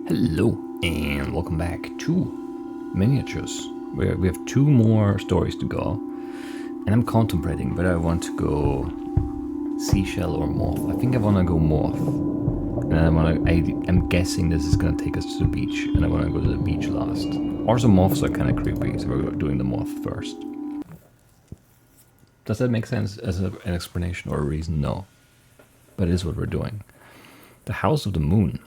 Hello, and welcome back to Miniatures, where we have two more stories to go. And I'm contemplating whether I want to go seashell or moth. I think I want to go moth. And I'm guessing this is going to take us to the beach, and I want to go to the beach last. Also, moths are kind of creepy, so we're doing the moth first. Does that make sense as an explanation or a reason? No. But it is what we're doing. The House of the Moon.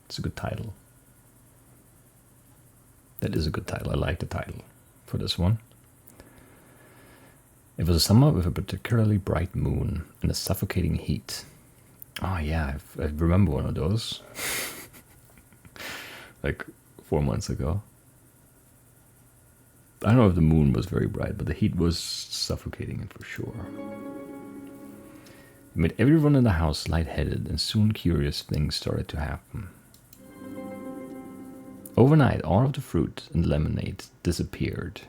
It's a good title. That is a good title. I like the title for this one. It was a summer with a particularly bright moon and a suffocating heat. Oh yeah, I remember one of those. Like 4 months ago. I don't know if the moon was very bright, but the heat was suffocating it for sure. It made everyone in the house lightheaded, and soon curious things started to happen. Overnight, all of the fruit and lemonade disappeared.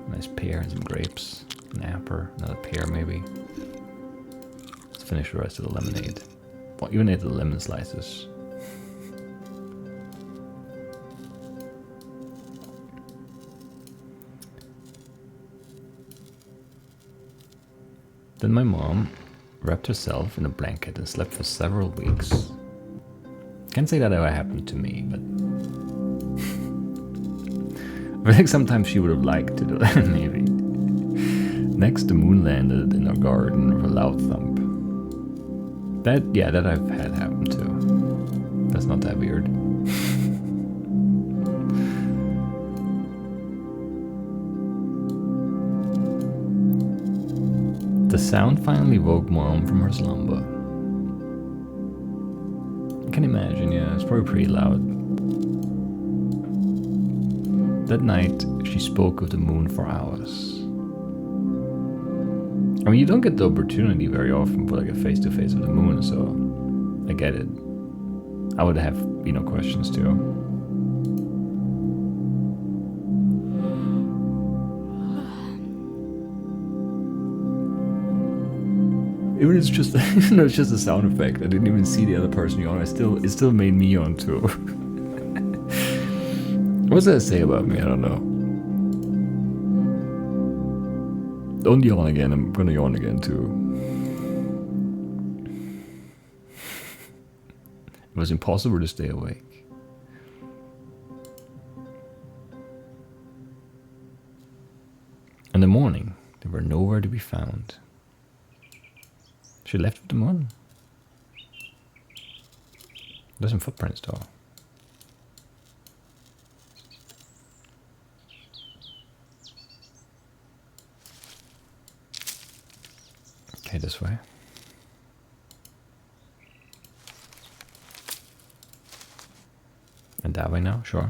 Nice pear and some grapes. An apple, another pear maybe. Let's finish the rest of the lemonade. Well, even ate the lemon slices. Then my mom wrapped herself in a blanket and slept for several weeks. Can't say that ever happened to me, but I think sometimes she would have liked to do that, maybe. Next, the moon landed in our garden with a loud thump. That I've had happen too. That's not that weird. The sound finally woke Mom from her slumber. I can imagine, yeah, it's probably pretty loud. That night, she spoke of the moon for hours. I mean, you don't get the opportunity very often for like a face-to-face with the moon, so I get it. I would have, questions too. Even it's just it's just a sound effect. I didn't even see the other person yawn. It still made me yawn too. What's that to say about me? I don't know. Don't yawn again. I'm gonna yawn again too. It was impossible to stay awake. In the morning, they were nowhere to be found. She left with the moon. There's some footprints though. Okay, this way. And that way now, sure.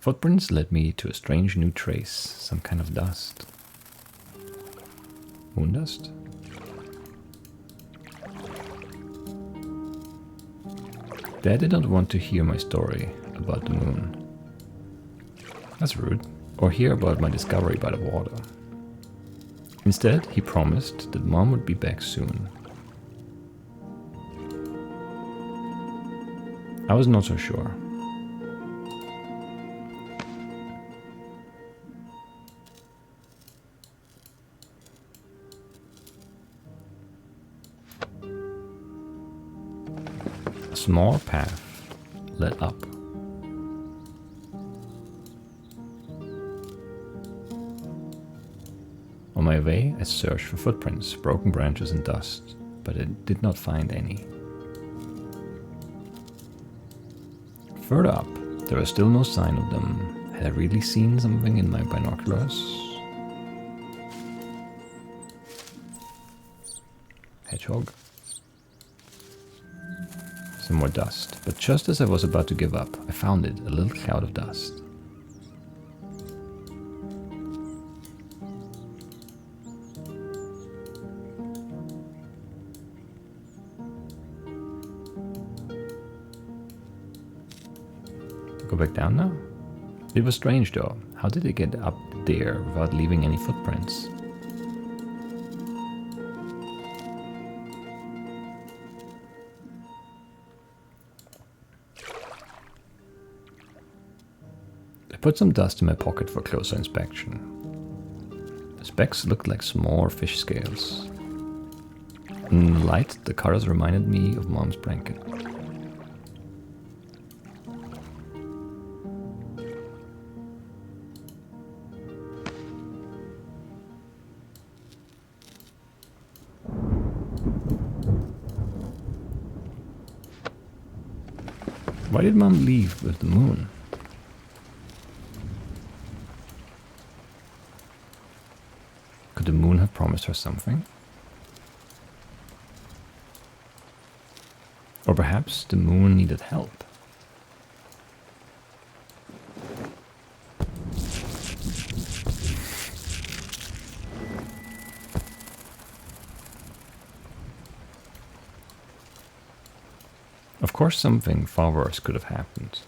Footprints led me to a strange new trace, some kind of dust. Moon dust? Dad did not want to hear my story about the moon. That's rude. Or hear about my discovery by the water. Instead, he promised that Mom would be back soon. I was not so sure. A small path led up. On my way, I searched for footprints, broken branches and dust, but I did not find any. Further up, there was still no sign of them. Had I really seen something in my binoculars? Hedgehog. Some more dust, but just as I was about to give up, I found it, a little cloud of dust. Go back down now? It was strange though. How did it get up there without leaving any footprints? put some dust in my pocket for closer inspection. The specks looked like small fish scales. In the light, the colors reminded me of Mom's blanket. Why did Mom leave with the moon? Could the moon have promised her something? Or perhaps the moon needed help. Of course, something far worse could have happened.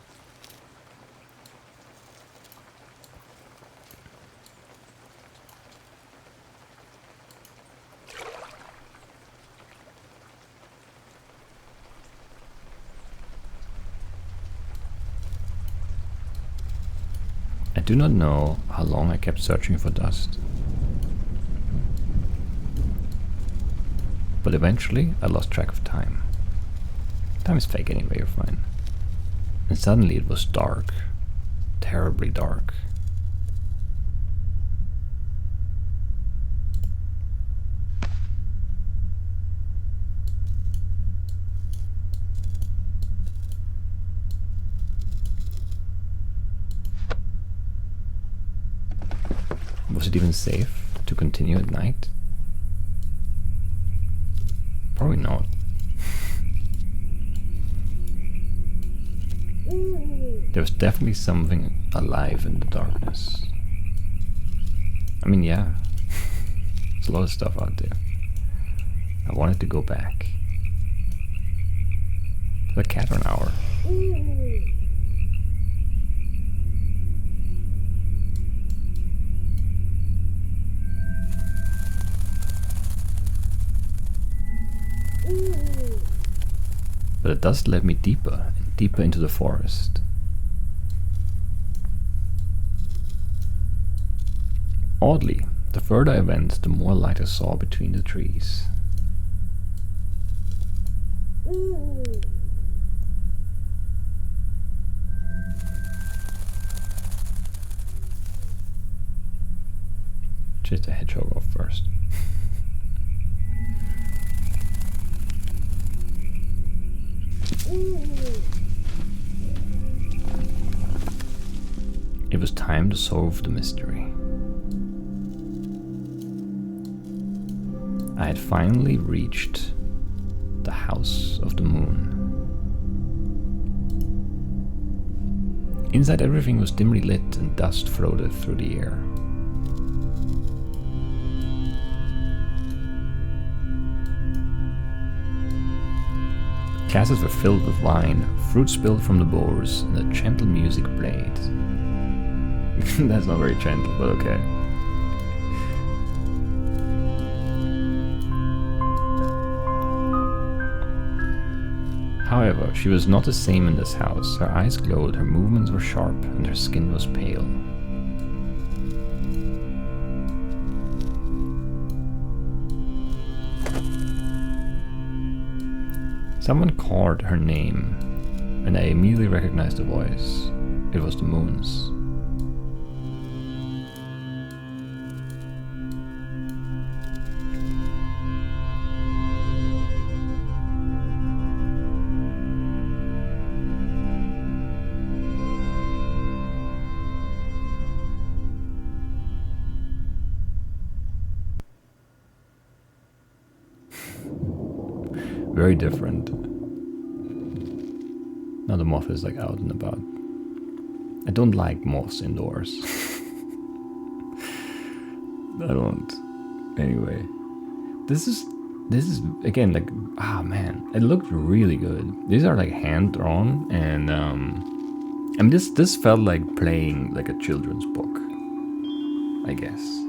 I do not know how long I kept searching for dust. But eventually I lost track of time. Time is fake anyway, you're fine. And suddenly it was dark. Terribly dark. Was it even safe to continue at night? Probably not. There was definitely something alive in the darkness. I mean, yeah, there's a lot of stuff out there. I wanted to go back. The cat for an hour. But it does lead me deeper and deeper into the forest. Oddly, the further I went, the more light I saw between the trees. Chase the hedgehog off first. It was time to solve the mystery. I had finally reached the house of the moon. Inside, everything was dimly lit and dust floated through the air. Glasses were filled with wine, fruit spilled from the bowls, and a gentle music played. That's not very gentle, but okay. However, she was not the same in this house. Her eyes glowed, her movements were sharp, and her skin was pale. Someone called her name, and I immediately recognized the voice. It was the moon's. Very different. Now the moth is like out and about. I don't like moths indoors. I don't. Anyway, this is again like, ah man, it looked really good. These are like hand drawn, and I mean this felt like playing like a children's book, I guess.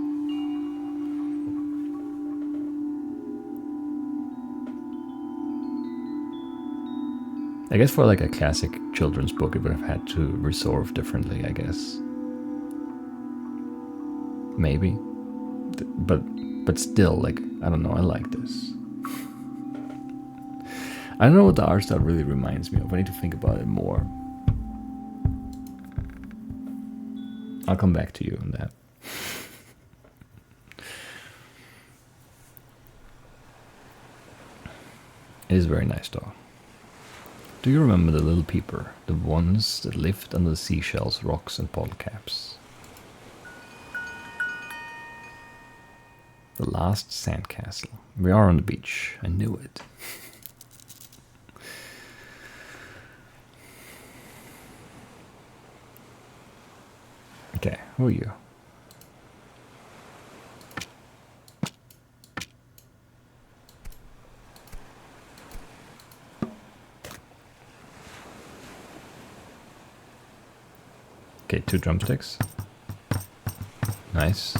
I guess for like a classic children's book, it would have had to resolve differently, I guess. maybe. But still, like, I don't know, I like this. I don't know what the art style really reminds me of. I need to think about it more. I'll come back to you on that. It is very nice though. Do you remember the little peeper? The ones that lived under the seashells, rocks and bottle caps? The last sandcastle. We are on the beach. I knew it. Okay, who are you? Okay, 2 drumsticks. Nice.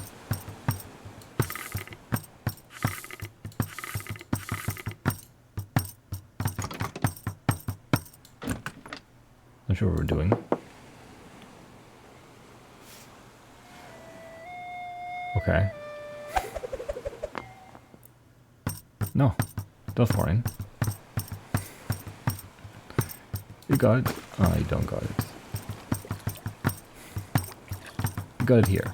Not sure what we're doing. Okay. No, don't fall in. You got it. Oh, you don't got it. You got it here.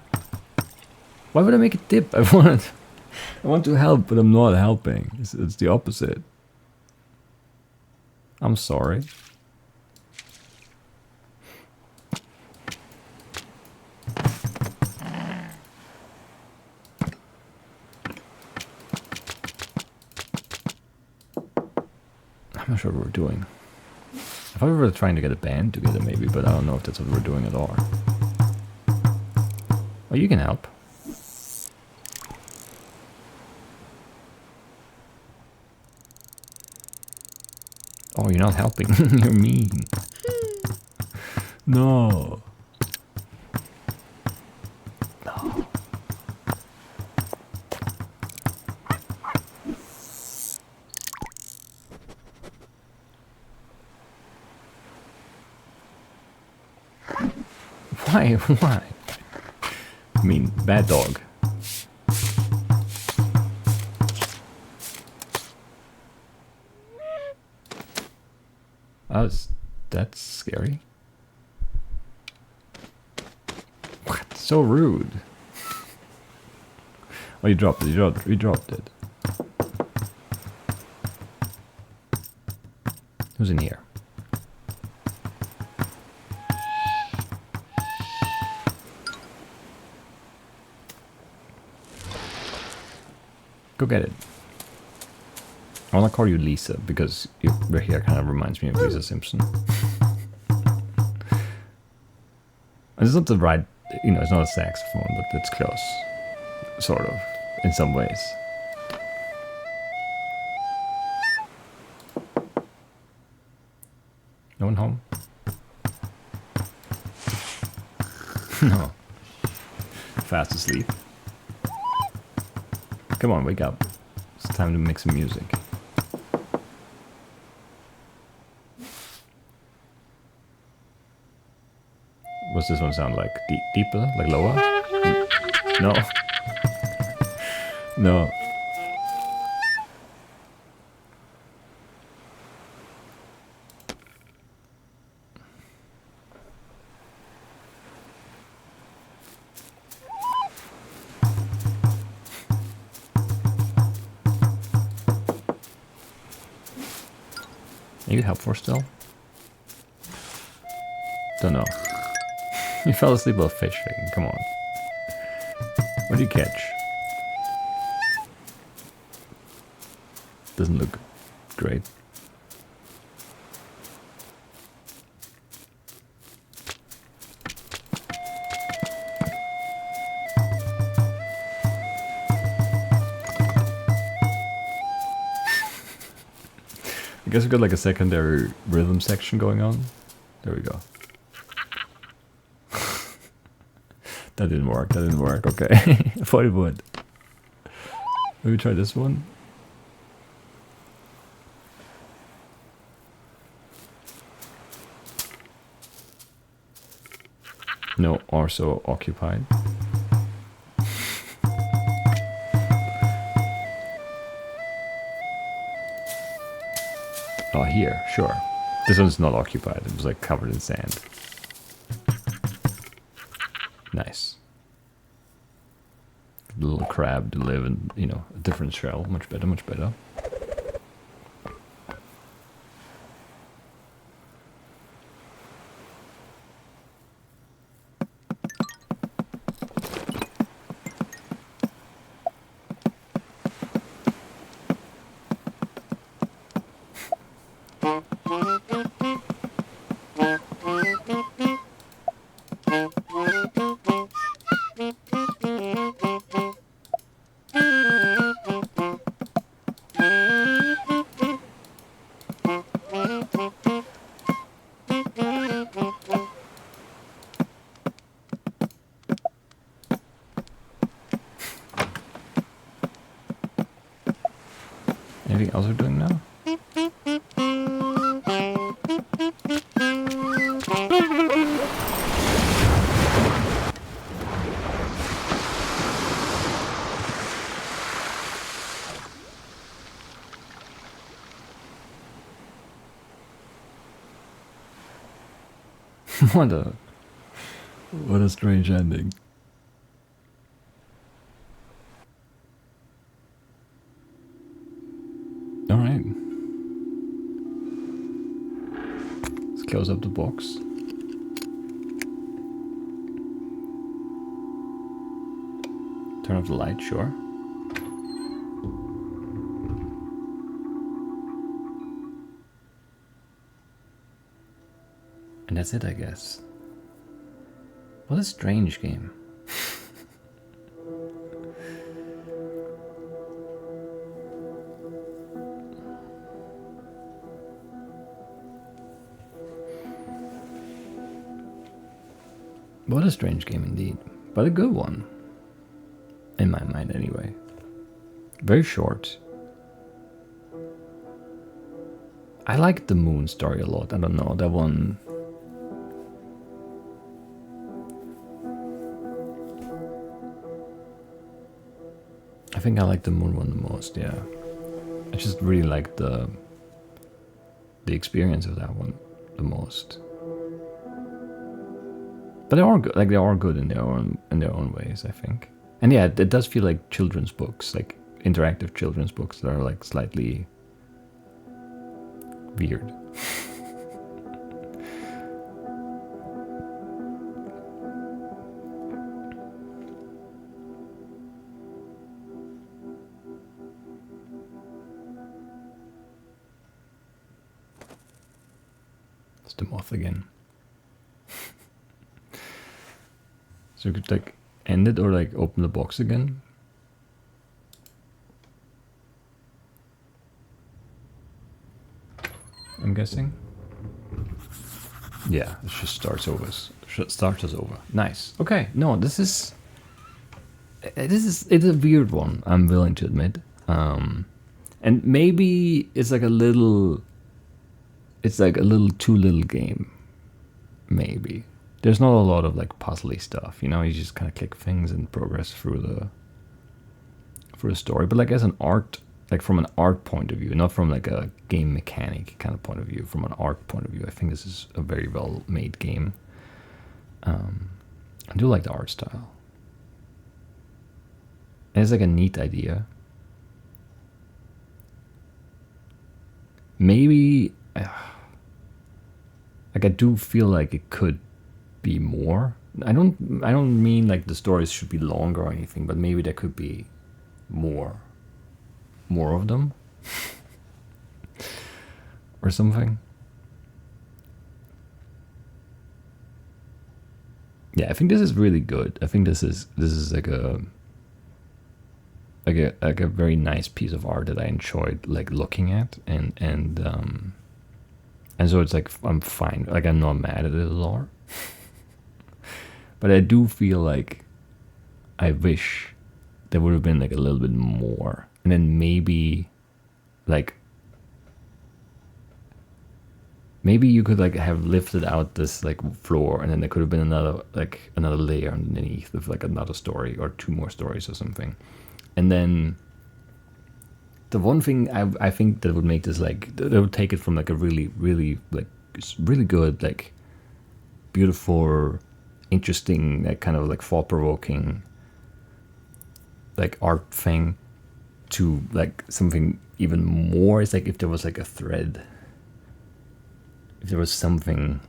Why would I make it dip? I want to help, but I'm not helping. It's the opposite. I'm sorry. I'm not sure what we're doing. I thought we were trying to get a band together maybe, but I don't know if that's what we're doing at all. Oh, you can help. Oh, you're not helping. You're mean. No. No. Why? Why? I mean, bad dog. That's scary. What? So rude. Oh, you dropped it. You dropped it. Who's in here? Go get it. I want to call you Lisa because your hair kind of reminds me of Lisa Simpson. It's not the right, it's not a saxophone, but it's close. Sort of, in some ways. No one home? No. Fast asleep. Come on, wake up. It's time to make some music. What's this one sound like? Deeper? Like lower? No. No. Are you helpful still? Don't know. You fell asleep while fishing. Come on. What did you catch? Doesn't look great. I guess we got like a secondary rhythm section going on. There we go. That didn't work. That didn't work. Okay. I thought it would. Maybe try this one. No, also occupied. Oh, here, sure. This one's not occupied. It was like covered in sand. Nice. Little crab to live in, you know, a different shell. Much better, much better. Anything else we're doing now? What a strange ending. All right. Let's close up the box. Turn off the light, sure. And that's it, I guess. What a strange game. What a strange game indeed. But a good one. In my mind, anyway. Very short. I like the moon story a lot. I don't know, that one. I think I like the moon one the most, yeah. I just really like the experience of that one the most. But they are good, like they are good in their own ways, I think. And yeah, it does feel like children's books, like interactive children's books that are like slightly weird. It's the moth again. So you could like end it or like open the box again. I'm guessing. Yeah, it just starts over. Starts us over. Nice. Okay. No, it's a weird one. I'm willing to admit. And maybe it's like a little too little game. Maybe. There's not a lot of like puzzly stuff, you know, you just kind of click things and progress through the story. But like as an art, like from an art point of view, not from like a game mechanic kind of point of view, from an art point of view, I think this is a very well made game. I do like the art style. And it's like a neat idea. Maybe like I do feel like it could be more. I don't mean like the stories should be longer or anything, but maybe there could be more of them or something. Yeah, I think this is really good. I think this is like a very nice piece of art that I enjoyed like looking at, and so it's like I'm fine. Like I'm not mad at it at all. But I do feel like I wish there would have been like a little bit more, and then maybe you could like have lifted out this like floor, and then there could have been another layer underneath with like another story or two more stories or something, and then the one thing I think that would make this like that would take it from like a really like really good like beautiful, interesting, like kind of like thought provoking like art thing to like something even more. It's like if there was like a thread, if there was something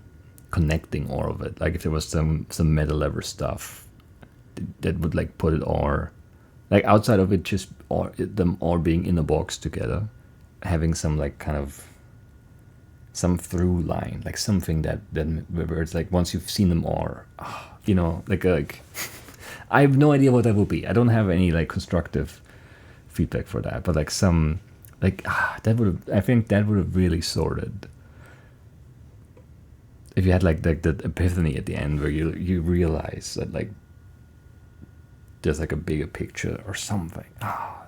connecting all of it, like if there was some meta level stuff that would like put it all like outside of it just all them all being in a box together, having some like kind of some through line, like something that then where it's like once you've seen them all, you know, like I have no idea what that would be. I don't have any like constructive feedback for that, but like some like that would have, I think that would have really sorted if you had like the epiphany at the end where you realize that like there's like a bigger picture or something.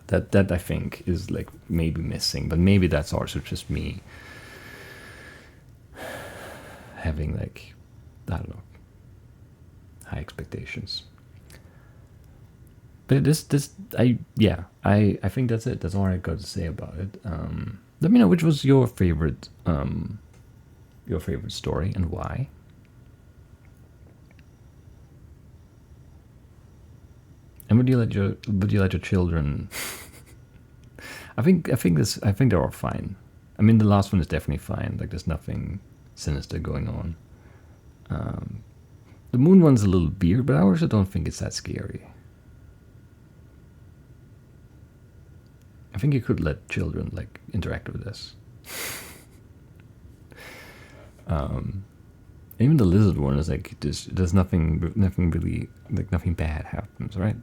That I think is like maybe missing, but maybe that's also just me having like, I don't know, high expectations. But I think that's it. That's all I got to say about it. Let me know which was your favorite story and why. And would you let your children? I think they're all fine. I mean, the last one is definitely fine. Like, there's nothing sinister going on. The moon one's a little weird, but I also don't think it's that scary. I think you could let children like interact with this. Even the lizard one is like there's nothing really, like nothing bad happens, right?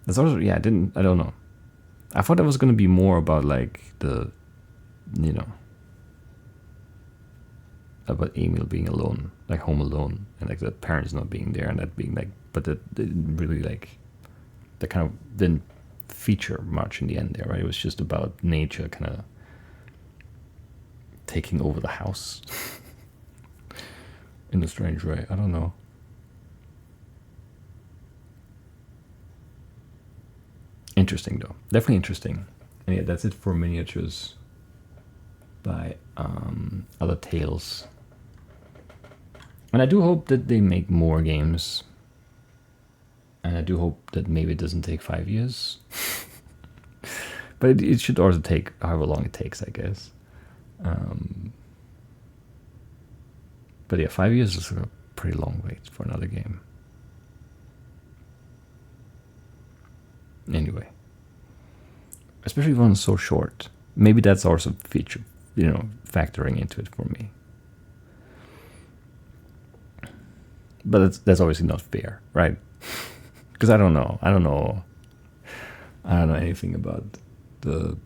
That's also, yeah, I don't know. I thought that was gonna be more about like the, you know, about Emil being alone, like home alone, and like the parents not being there, and that being like, but that didn't really like, that kind of didn't feature much in the end there, right? It was just about nature kind of taking over the house in a strange way. I don't know. Interesting though, definitely interesting. And yeah, that's it for miniatures by Other Tales. And I do hope that they make more games. And I do hope that maybe it doesn't take 5 years. But it should also take however long it takes, I guess. But yeah, 5 years is a pretty long wait for another game. Anyway. Especially one so short. Maybe that's also feature, you know, factoring into it for me. But that's obviously not fair, right? Because I don't know anything about the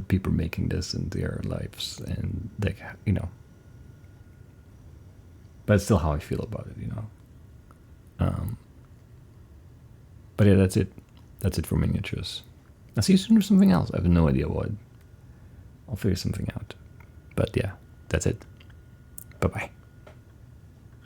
people making this and their lives, and like, you know. But it's still how I feel about it, you know. But yeah, that's it. That's it for miniatures. I'll see you soon with something else. I have no idea what. I'll figure something out. But yeah, that's it. Bye-bye.